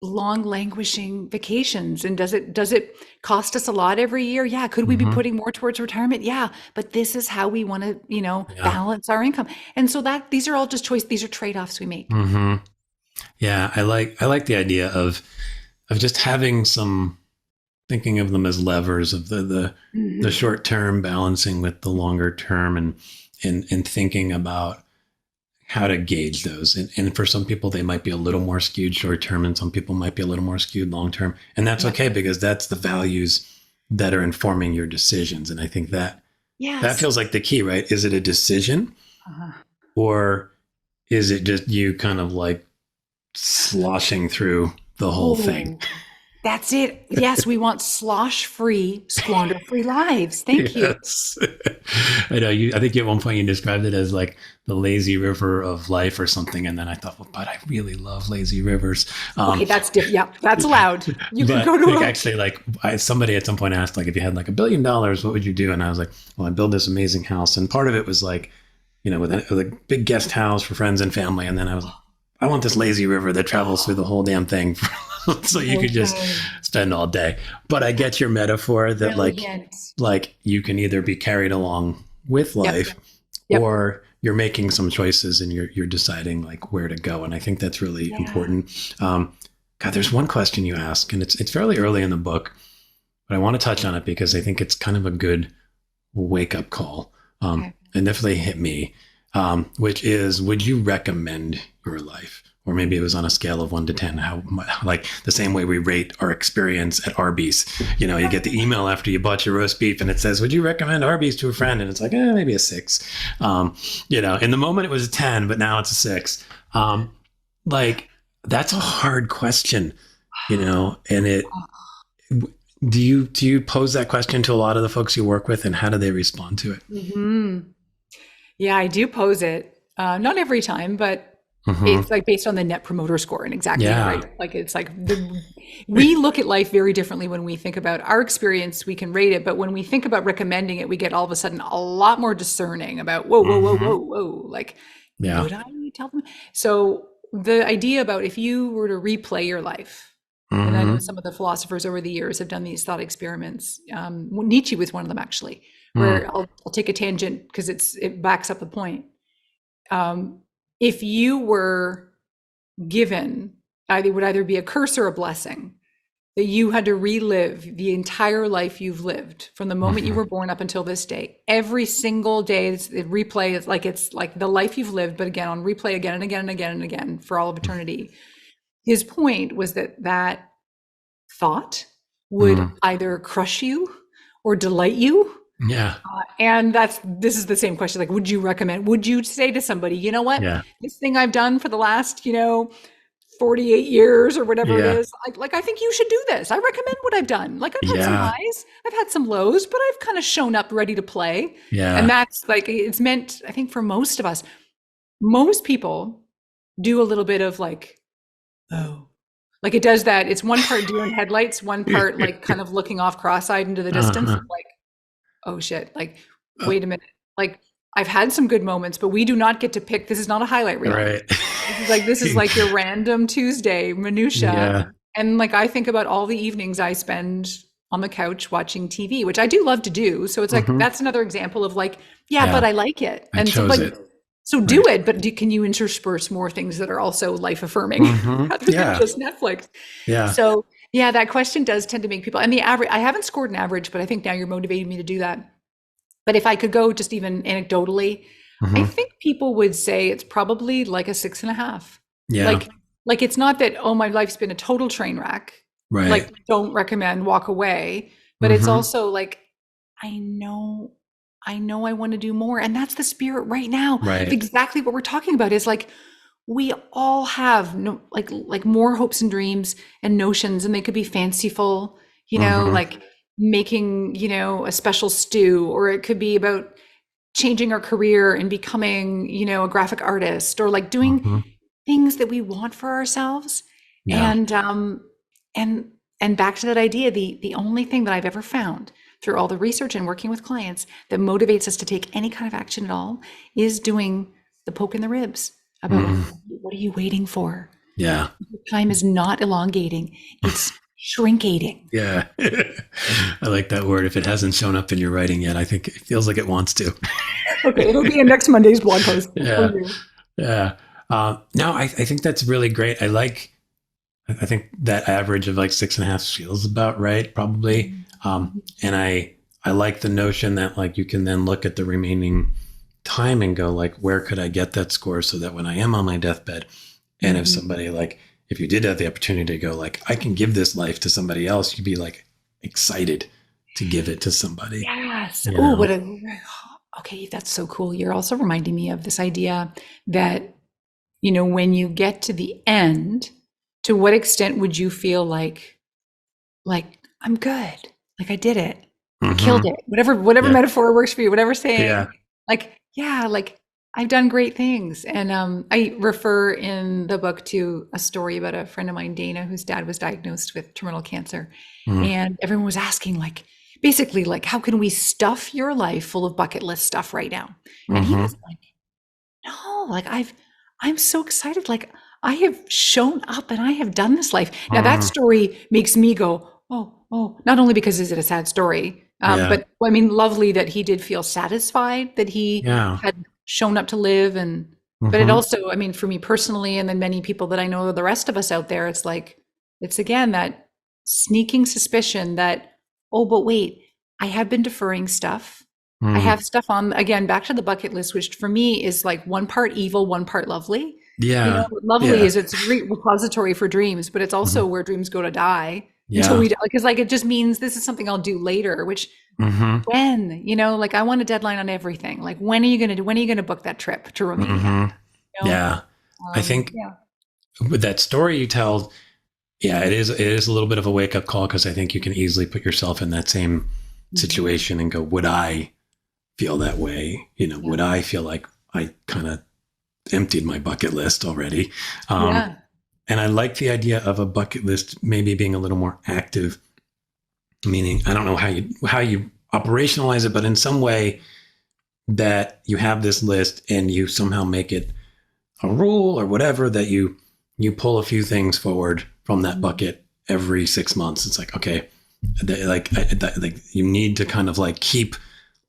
long languishing vacations. And does it cost us a lot every year? Yeah. Could we be putting more towards retirement? Yeah. But this is how we want to, balance our income. And so these are all just choice. These are trade-offs we make. Yeah. I like the idea of just having some, thinking of them as levers of the short term balancing with the longer term, and thinking about how to gauge those. And for some people, they might be a little more skewed short term, and some people might be a little more skewed long term. And that's okay, because that's the values that are informing your decisions. And I think that feels like the key, right? Is it a decision or is it just you kind of like sloshing through the whole thing? That's it. Yes, we want slosh-free, squander-free lives. Thank you. I know I think at one point you described it as like the lazy river of life or something. And then I thought, well, but I really love lazy rivers. Okay, that's different. Yeah, that's allowed. You can go to actually, like somebody at some point asked, like, if you had like $1 billion, what would you do? And I was like, well, I'd build this amazing house. And part of it was like, with a big guest house for friends and family. And then I was like, I want this lazy river that travels through the whole damn thing. So you could just spend all day. But I get your metaphor that like you can either be carried along with life or you're making some choices and you're deciding like where to go. And I think that's really important. God, there's one question you ask, and it's fairly early in the book, but I want to touch on it because I think it's kind of a good wake up call. And definitely hit me, which is, would you recommend your life? Or maybe it was on a scale of 1 to 10, how, like the same way we rate our experience at Arby's. You get the email after you bought your roast beef and it says, would you recommend Arby's to a friend? And it's like, maybe a 6. In the moment it was a 10, but now it's a 6. Like, that's a hard question, and do you pose that question to a lot of the folks you work with, and how do they respond to it? Yeah, I do pose it. Not every time, but it's like based on the net promoter score, and exactly right. Like it's like we look at life very differently when we think about our experience. We can rate it, but when we think about recommending it, we get all of a sudden a lot more discerning about whoa. Like, would I tell them? So the idea about if you were to replay your life, and I know some of the philosophers over the years have done these thought experiments. Nietzsche was one of them, actually, where I'll take a tangent because it backs up the point. If you were given, it would either be a curse or a blessing, that you had to relive the entire life you've lived from the moment you were born up until this day. Every single day, it's like the life you've lived, but again, on replay again and again and again and again for all of eternity. His point was that thought would either crush you or delight you. Yeah. And this is the same question. Like, would you say to somebody, you know what, this thing I've done for the last, 48 years or whatever it is, I think you should do this. I recommend what I've done. Like, I've had some highs, I've had some lows, but I've kind of shown up ready to play. Yeah. And that's like, it's meant, I think for most of us, most people do a little bit of like, like it does that. It's one part deer in headlights, one part like kind of looking off cross-eyed into the distance. Like, oh shit, like, wait a minute. Like, I've had some good moments, but we do not get to pick. This is not a highlight reel. Right. This is Like, this is like your random Tuesday minutia. Yeah. And like, I think about all the evenings I spend on the couch watching TV, which I do love to do. So it's like, that's another example of like, but I like it. I chose so like, it. so do it, but can you intersperse more things that are also life affirming rather than just Netflix? Yeah. So yeah, that question does tend to make people, and the average, I haven't scored an average, but I think now you're motivating me to do that. But if I could go just even anecdotally, I think people would say it's probably like a 6.5. Yeah. Like it's not that, oh, my life's been a total train wreck. Right. Like, don't recommend, walk away. But it's also like, I know I want to do more. And that's the spirit right now. Right. Exactly what we're talking about is like, we all have like more hopes and dreams and notions, and they could be fanciful, like making, a special stew, or it could be about changing our career and becoming, a graphic artist, or like doing things that we want for ourselves. Yeah. And back to that idea, the only thing that I've ever found through all the research and working with clients that motivates us to take any kind of action at all is doing the poke in the ribs about what are you waiting for? Yeah. Time is not elongating, it's shrinkating. Yeah. I like that word. If it hasn't shown up in your writing yet, I think it feels like it wants to. Okay, it'll be in next Monday's blog post. Yeah. Yeah. No, I think that's really great. I think that average of like 6.5 feels about right, probably. And I like the notion that like you can then look at the remaining time and go like, where could I get that score so that when I am on my deathbed, and if somebody like, if you did have the opportunity to go like, I can give this life to somebody else, you'd be like excited to give it to somebody. Yes. Oh, okay. That's so cool. You're also reminding me of this idea that, when you get to the end, to what extent would you feel like I'm good? Like I did it. I killed it. Whatever metaphor works for you, whatever saying. Like I've done great things. And I refer in the book to a story about a friend of mine, Dana, whose dad was diagnosed with terminal cancer. And everyone was asking basically how can we stuff your life full of bucket list stuff right now? And he was like, no, I'm so excited. Like I have shown up and I have done this life. Now that story makes me go, oh, not only because is it a sad story, but I mean, lovely that he did feel satisfied that he had shown up to live. And, but it also, I mean, for me personally, and then many people that I know, the rest of us out there, it's like, it's again, that sneaking suspicion that, oh, but wait, I have been deferring stuff. I have stuff on, again, back to the bucket list, which for me is like one part evil, one part lovely. Yeah. Lovely is it's a repository for dreams, but it's also where dreams go to die. Until we, because it just means this is something I'll do later, which when, I want a deadline on everything. Like, when are you going to book that trip to Romania? Yeah. I think with that story you tell, it is a little bit of a wake up call, because I think you can easily put yourself in that same situation and go, would I feel that way? Would I feel like I kind of emptied my bucket list already? And I like the idea of a bucket list maybe being a little more active, meaning I don't know how you operationalize it, but in some way that you have this list and you somehow make it a rule or whatever, that you pull a few things forward from that bucket every 6 months. It's like, okay, like you need to kind of like keep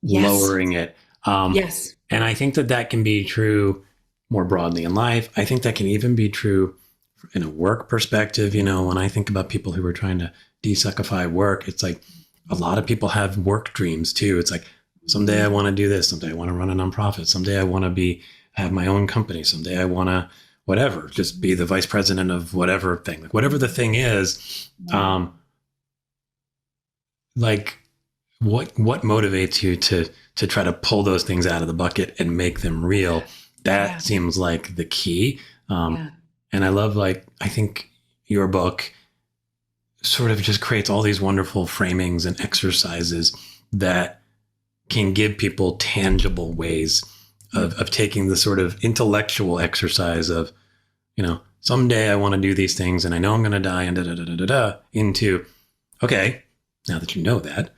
lowering it. And I think that can be true more broadly in life. I think that can even be true in a work perspective. When I think about people who are trying to desuckify work, it's like a lot of people have work dreams too. It's like, someday I want to do this. Someday I want to run a nonprofit. Someday I want to have my own company. Someday I want to, whatever, just be the vice president of whatever thing, like whatever the thing is. Like what motivates you to try to pull those things out of the bucket and make them real? That seems like the key. And I love, I think your book sort of just creates all these wonderful framings and exercises that can give people tangible ways of taking the sort of intellectual exercise of, someday I want to do these things and I know I'm going to die and into, okay, now that you know that,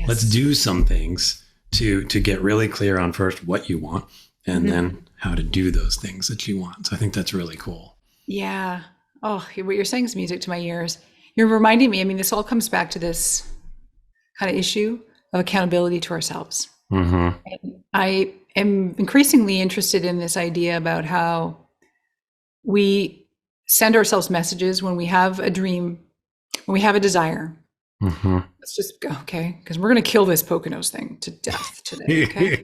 let's do some things to get really clear on first what you want, and then how to do those things that you want. So I think that's really cool. Yeah. Oh, what you're saying is music to my ears. You're reminding me, I mean, this all comes back to this kind of issue of accountability to ourselves. And I am increasingly interested in this idea about how we send ourselves messages when we have a dream, when we have a desire. Let's just go, okay? Because we're going to kill this Poconos thing to death today, okay?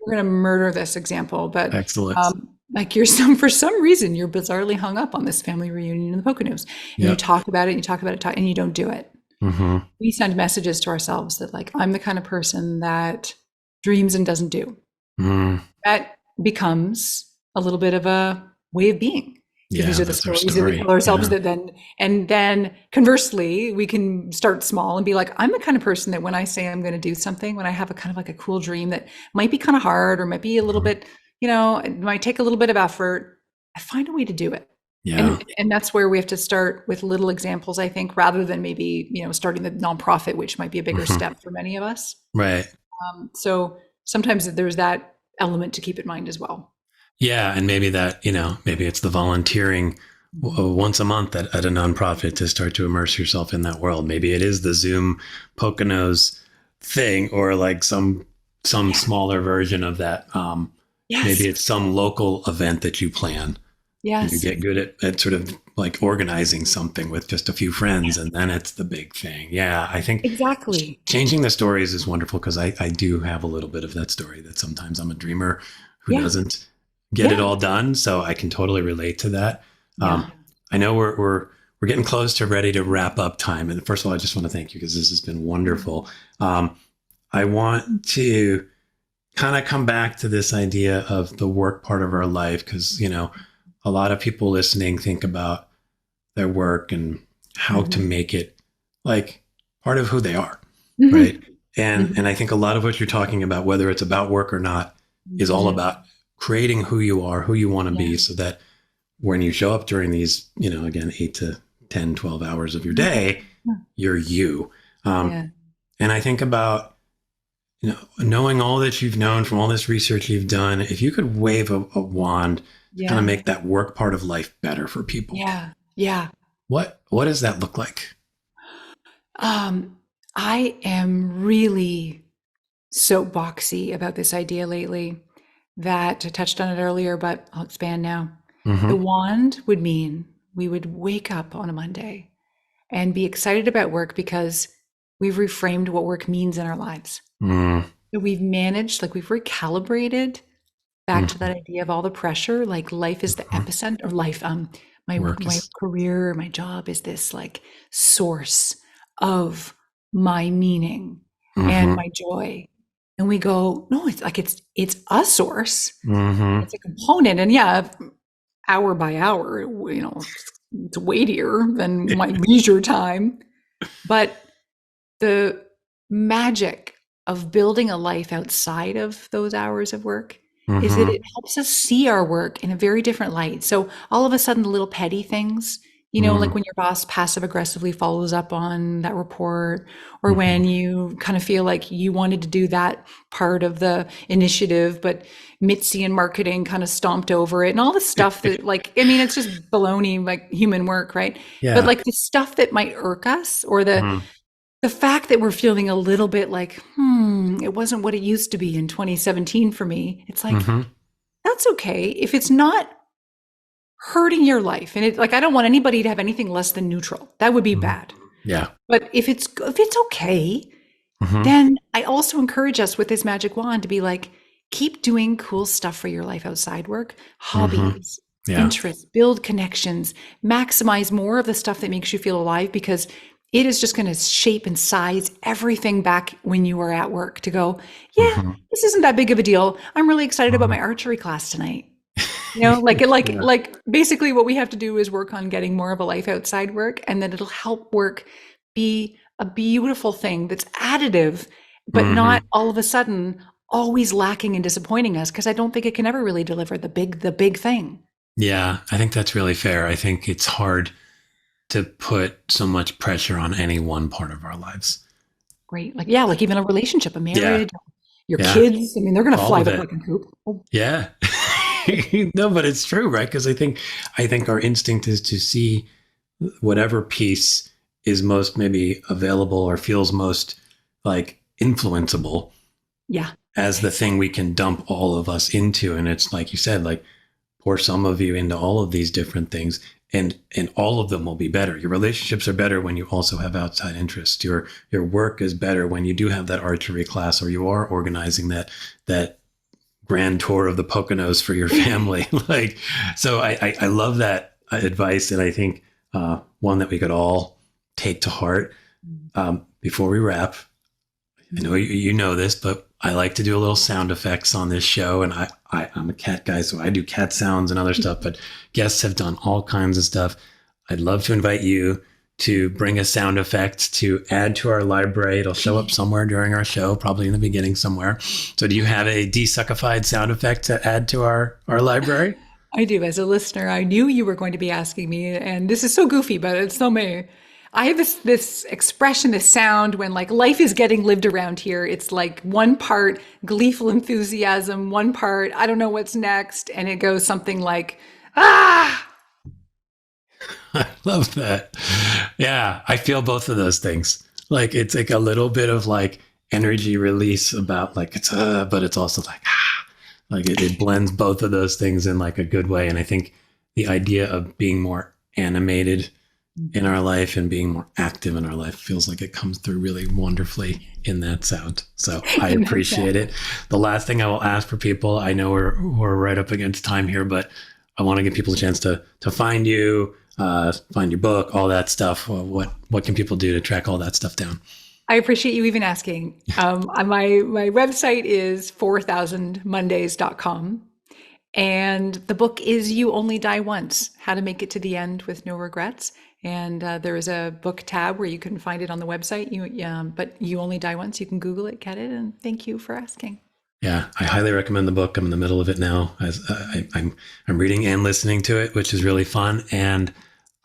We're going to murder this example. But excellent. Like for some reason, you're bizarrely hung up on this family reunion in the Poconos. And you talk about it, and you don't do it. We send messages to ourselves that like, I'm the kind of person that dreams and doesn't do. That becomes a little bit of a way of being. These are the stories that we tell ourselves that then conversely, we can start small and be like, I'm the kind of person that when I say I'm going to do something, when I have a kind of like a cool dream that might be kind of hard or might be a little bit, it might take a little bit of effort, I find a way to do it. Yeah. And that's where we have to start with little examples, I think, rather than maybe, starting the nonprofit, which might be a bigger step for many of us. Right. So sometimes there's that element to keep in mind as well. Yeah. And maybe that, maybe it's the volunteering once a month at a nonprofit to start to immerse yourself in that world. Maybe it is the Zoom Poconos thing or like some smaller version of that. Maybe it's some local event that you plan. Yes. You get good at sort of like organizing something with just a few friends and then it's the big thing. Yeah, I think exactly changing the stories is wonderful because I do have a little bit of that story that sometimes I'm a dreamer who doesn't get it all done. So I can totally relate to that. I know we're getting close to ready to wrap up time. And first of all, I just want to thank you because this has been wonderful. I want to kind of come back to this idea of the work part of our life because, a lot of people listening think about their work and how to make it like part of who they are, right? And I think a lot of what you're talking about, whether it's about work or not, is all about creating who you are, who you want to be, so that when you show up during these, again, 8 to 10, 12 hours of your day, you're you. And I think about, knowing all that you've known from all this research you've done, if you could wave a wand, kind of make that work part of life better for people. Yeah. What does that look like? I am really soapboxy about this idea lately that I touched on it earlier, but I'll expand now. The wand would mean we would wake up on a Monday and be excited about work because we've reframed what work means in our lives. We've managed, like we've recalibrated back to that idea of all the pressure, like life is the epicenter, or life, my career, my job is this like source of my meaning and my joy. And we go, no, it's like, it's a source. It's a component. And hour by hour, it's weightier than my leisure time. But the magic of building a life outside of those hours of work is that it helps us see our work in a very different light. So all of a sudden, the little petty things, like when your boss passive aggressively follows up on that report, or when you kind of feel like you wanted to do that part of the initiative, but Mitzi in marketing kind of stomped over it and all the stuff that it's just baloney, like human work, right? Yeah. But like the stuff that might irk us or the fact that we're feeling a little bit like, it wasn't what it used to be in 2017 for me. It's like, that's okay. If it's not hurting your life and I don't want anybody to have anything less than neutral. That would be bad. Yeah. But if it's okay, then I also encourage us with this magic wand to be like, keep doing cool stuff for your life outside work, hobbies, interests, build connections, maximize more of the stuff that makes you feel alive, because it is just going to shape and size everything back when you are at work to go, this isn't that big of a deal. I'm really excited about my archery class tonight. Like basically what we have to do is work on getting more of a life outside work, and then it'll help work be a beautiful thing that's additive, but not all of a sudden always lacking and disappointing us, because I don't think it can ever really deliver the big thing. Yeah, I think that's really fair. I think it's hard to put so much pressure on any one part of our lives. Great. Like even a relationship, a marriage, your kids. I mean, they're going to fly the fucking coop. Oh. Yeah. No, but it's true, right? Because I think our instinct is to see whatever piece is most maybe available or feels most like influenceable. Yeah. As the thing we can dump all of us into. And it's like you said, like pour some of you into all of these different things, and all of them will be better. Your relationships are better when you also have outside interests. Your work is better when you do have that archery class, or you are organizing that grand tour of the Poconos for your family. Like, so I love that advice. And I think one that we could all take to heart. Before we wrap, I know you know this, but I like to do a little sound effects on this show. And I'm a cat guy, so I do cat sounds and other stuff, but guests have done all kinds of stuff. I'd love to invite you to bring a sound effect to add to our library. It'll show up somewhere during our show, probably in the beginning somewhere. So do you have a Desuckified sound effect to add to our library? I do. As a listener, I knew you were going to be asking me, and this is so goofy, but it's so me. I have this expression, this sound when like life is getting lived around here. It's like one part gleeful enthusiasm, one part, I don't know what's next. And it goes something like, ah! I love that. Yeah, I feel both of those things. Like it's like a little bit of like energy release about like it's but it's also like like it blends both of those things in like a good way. And I think the idea of being more animated in our life and being more active in our life feels like it comes through really wonderfully in that sound. So I appreciate it. The last thing I will ask for people, I know we're right up against time here, but I want to give people a chance to find you, find your book, all that stuff. What can people do to track all that stuff down? I appreciate you even asking. My website is 4000mondays.com. And the book is You Only Die Once, How to Make It to the End with No Regrets. And there is a book tab where you can find it on the website. But You Only Die Once, you can Google it, get it. And thank you for asking. Yeah, I highly recommend the book. I'm in the middle of it now. As I'm reading and listening to it, which is really fun. And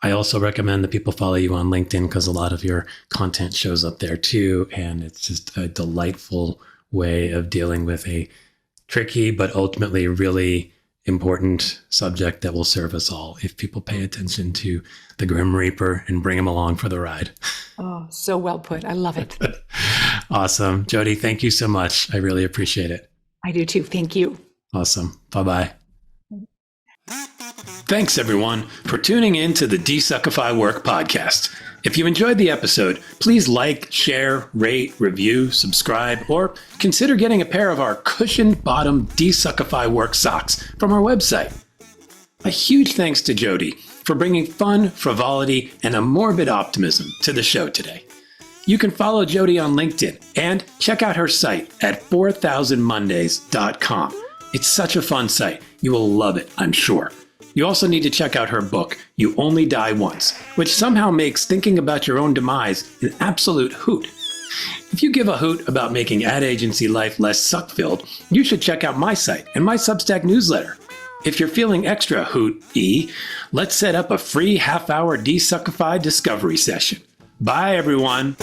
I also recommend that people follow you on LinkedIn because a lot of your content shows up there too. And it's just a delightful way of dealing with a tricky but ultimately really important subject that will serve us all if people pay attention to the Grim Reaper and bring him along for the ride. Oh, so well put. I love it. Awesome. Jodi, thank you so much. I really appreciate it. I do too. Thank you. Awesome. Bye-bye. Thanks, everyone, for tuning in to the DesuckifyWork Podcast. If you enjoyed the episode, please like, share, rate, review, subscribe, or consider getting a pair of our cushioned bottom DesuckifyWork socks from our website. A huge thanks to Jodi for bringing fun, frivolity, and a morbid optimism to the show today. You can follow Jodi on LinkedIn and check out her site at 4000mondays.com. It's such a fun site. You will love it, I'm sure. You also need to check out her book, You Only Die Once, which somehow makes thinking about your own demise an absolute hoot. If you give a hoot about making ad agency life less suck-filled, you should check out my site and my Substack newsletter. If you're feeling extra hoot-y, let's set up a free half-hour Desuckify discovery session. Bye, everyone.